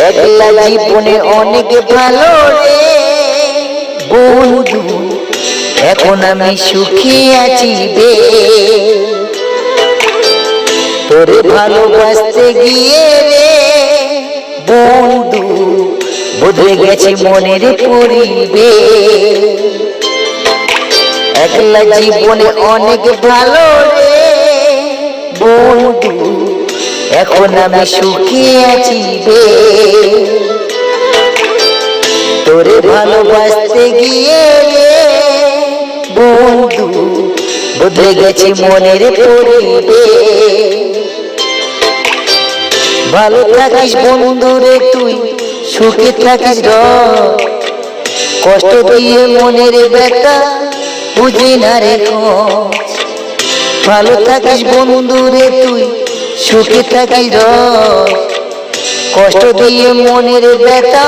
একলা জীবনে অনেক ভালো রে বন্ধু, এখন আমি সুখী আছি বে। তোরে ভালোবাসতে গিয়ে রে বন্ধু, বদলে গেছে মনের পরিবেশ। একলা জীবনে অনেক ভালো রে বন্ধু, এখন আমি সুখী আছি বে। তোরে ভালোবাসতে গিয়ে রে বন্ধু, বদলে গেছে মনের পরিবেশ। ভালো থাকিস বন্ধু রে তুই, সুখে থাকিস র, কষ্ট দিয়ে মনের ব্যথা বুঝি না রে খোঁজ। ভালো থাকিস বন্ধু রে তুই, সুখে থাকিস র, কষ্ট দিয়ে মনের ব্যথা